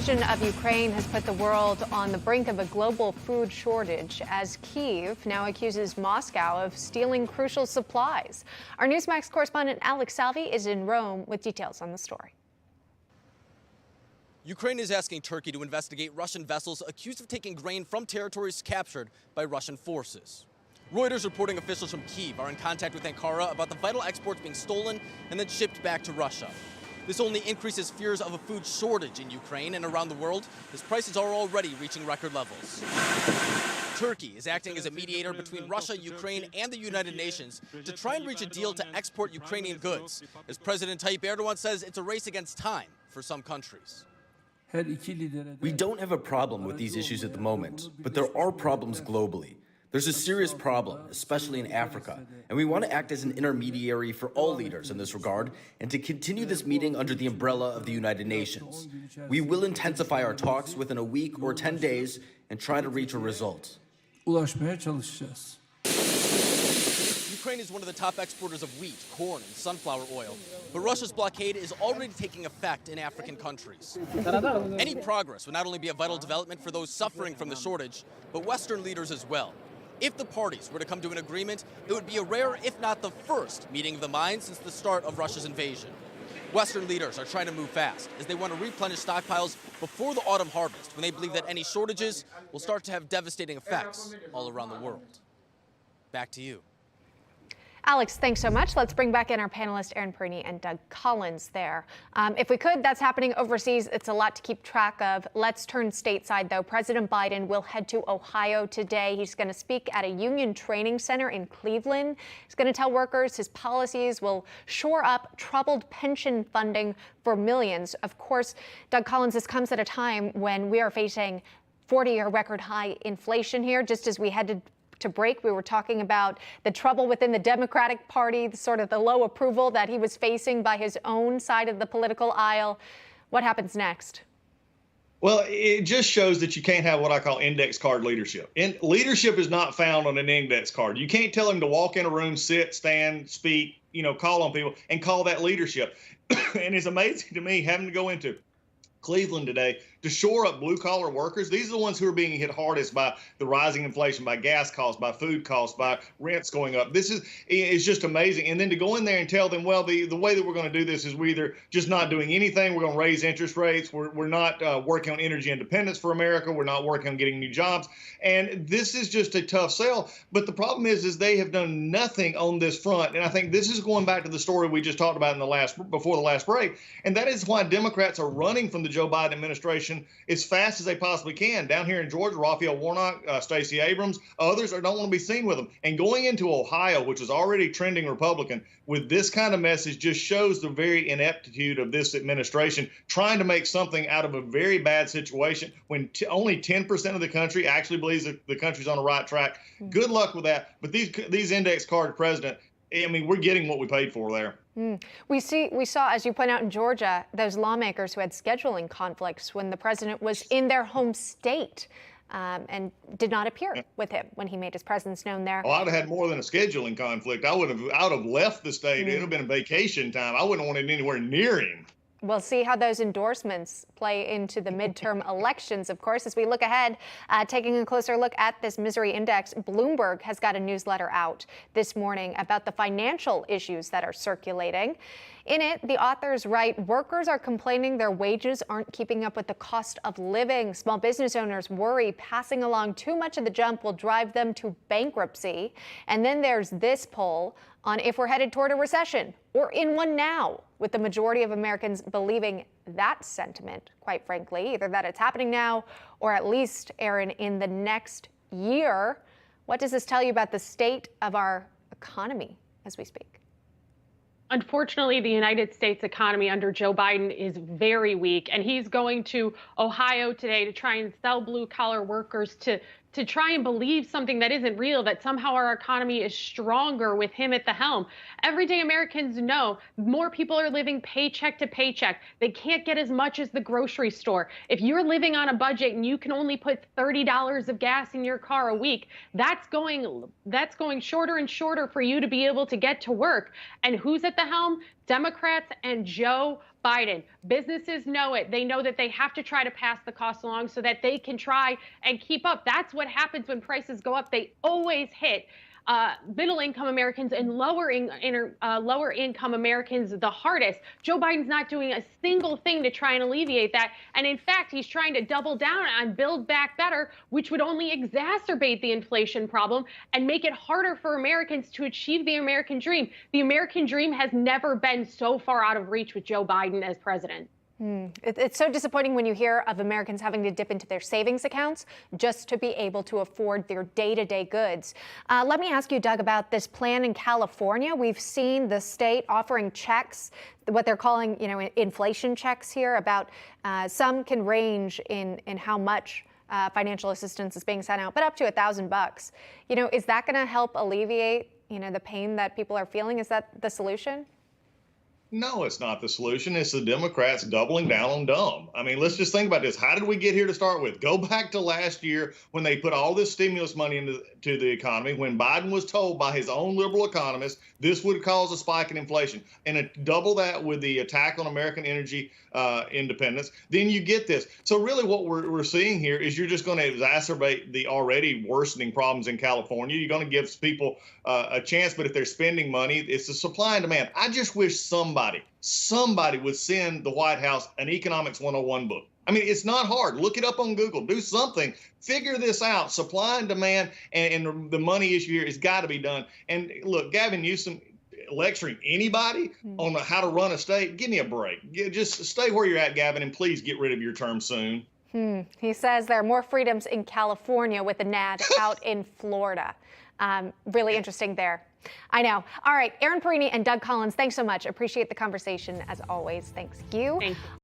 invasion of Ukraine has put the world on the brink of a global food shortage as Kyiv now accuses Moscow of stealing crucial supplies. Our Newsmax correspondent Alex Salvi is in Rome with details on the story. Ukraine is asking Turkey to investigate Russian vessels accused of taking grain from territories captured by Russian forces. Reuters reporting officials from Kyiv are in contact with Ankara about the vital exports being stolen and then shipped back to Russia. This only increases fears of a food shortage in Ukraine and around the world, as prices are already reaching record levels. Turkey is acting as a mediator between Russia, Ukraine, and the United Nations to try and reach a deal to export Ukrainian goods, as President Tayyip Erdogan says it's a race against time for some countries. We don't have a problem with these issues at the moment, but there are problems globally. There's a serious problem, especially in Africa, and we want to act as an intermediary for all leaders in this regard and to continue this meeting under the umbrella of the United Nations. We will intensify our talks within a week or 10 days and try to reach a result. Ukraine is one of the top exporters of wheat, corn, and sunflower oil, but Russia's blockade is already taking effect in African countries. Any progress would not only be a vital development for those suffering from the shortage, but Western leaders as well. If the parties were to come to an agreement, it would be a rare, if not the first, meeting of the minds since the start of Russia's invasion. Western leaders are trying to move fast as they want to replenish stockpiles before the autumn harvest, when they believe that any shortages will start to have devastating effects all around the world. Back to you. Alex, thanks so much. Let's bring back in our panelists, Aaron Perini and Doug Collins there. If we could, that's happening overseas. It's a lot to keep track of. Let's turn stateside, though. President Biden will head to Ohio today. He's going to speak at a union training center in Cleveland. He's going to tell workers his policies will shore up troubled pension funding for millions. Of course, Doug Collins, this comes at a time when we are facing 40-year record high inflation here, just as we headed to break. We were talking about the trouble within the Democratic Party, sort of the low approval that he was facing by his own side of the political aisle. What happens next? Well, it just shows that you can't have what I call index card leadership. And leadership is not found on an index card. You can't tell him to walk in a room, sit, stand, speak, call on people and call that leadership. And it's amazing to me having to go into Cleveland today to shore up blue-collar workers. These are the ones who are being hit hardest by the rising inflation, by gas costs, by food costs, by rents going up. It's just amazing. And then to go in there and tell them, well, the way that we're going to do this is we're either just not doing anything, we're going to raise interest rates, we're not working on energy independence for America, we're not working on getting new jobs. And this is just a tough sell. But the problem is they have done nothing on this front. And I think this is going back to the story we just talked about before the last break. And that is why Democrats are running from the Joe Biden administration as fast as they possibly can. Down here in Georgia, Raphael Warnock, Stacey Abrams, others don't want to be seen with them. And going into Ohio, which is already trending Republican, with this kind of message just shows the very ineptitude of this administration trying to make something out of a very bad situation when only 10% of the country actually believes that the country's on the right track. Good luck with that. But these index card president, I mean, we're getting what we paid for there. We saw, as you point out in Georgia, those lawmakers who had scheduling conflicts when the president was in their home state and did not appear with him when he made his presence known there. Well, I'd have had more than a scheduling conflict. I would have left the state. It would have been vacation time. I wouldn't have wanted anywhere near him. We'll see how those endorsements play into the midterm elections, of course. As we look ahead, taking a closer look at this misery index, Bloomberg has got a newsletter out this morning about the financial issues that are circulating. In it, the authors write, workers are complaining their wages aren't keeping up with the cost of living. Small business owners worry passing along too much of the jump will drive them to bankruptcy. And then there's this poll on if we're headed toward a recession or in one now, with the majority of Americans believing that sentiment, quite frankly, either that it's happening now or at least, Aaron, in the next year. What does this tell you about the state of our economy as we speak? Unfortunately, the United States economy under Joe Biden is very weak, and he's going to Ohio today to try and sell blue-collar workers to try and believe something that isn't real, that somehow our economy is stronger with him at the helm. Everyday Americans know more people are living paycheck to paycheck. They can't get as much as the grocery store. If you're living on a budget and you can only put $30 of gas in your car a week, that's going shorter and shorter for you to be able to get to work. And who's at the helm? Democrats and Joe Biden. Businesses know it. They know that they have to try to pass the cost along so that they can try and keep up. That's what happens when prices go up. They always hit middle-income Americans and lower-income Americans the hardest. Joe Biden's not doing a single thing to try and alleviate that. And in fact, he's trying to double down on Build Back Better, which would only exacerbate the inflation problem and make it harder for Americans to achieve the American dream. The American dream has never been so far out of reach with Joe Biden as president. It's so disappointing when you hear of Americans having to dip into their savings accounts just to be able to afford their day-to-day goods. Let me ask you, Doug, about this plan in California. We've seen the state offering checks, what they're calling, inflation checks here. About some can range in how much financial assistance is being sent out, but up to $1,000. Is that going to help alleviate, the pain that people are feeling? Is that the solution? No, it's not the solution. It's the Democrats doubling down on dumb. I mean, let's just think about this. How did we get here to start with? Go back to last year when they put all this stimulus money into the economy, when Biden was told by his own liberal economists this would cause a spike in inflation. And double that with the attack on American energy independence, then you get this. So really what we're seeing here is you're just going to exacerbate the already worsening problems in California. You're going to give people a chance, but if they're spending money, it's the supply and demand. I just wish somebody would send the White House an Economics 101 book. I mean, it's not hard. Look it up on Google. Do something. Figure this out. Supply and demand and the money issue here has got to be done. And look, Gavin Newsom lecturing anybody on how to run a state, give me a break. Just stay where you're at, Gavin, and please get rid of your term soon. He says there are more freedoms in California with an ad out in Florida. Really interesting there. I know. All right, Aaron Perini and Doug Collins, thanks so much. Appreciate the conversation as always. Thanks you. Thank you.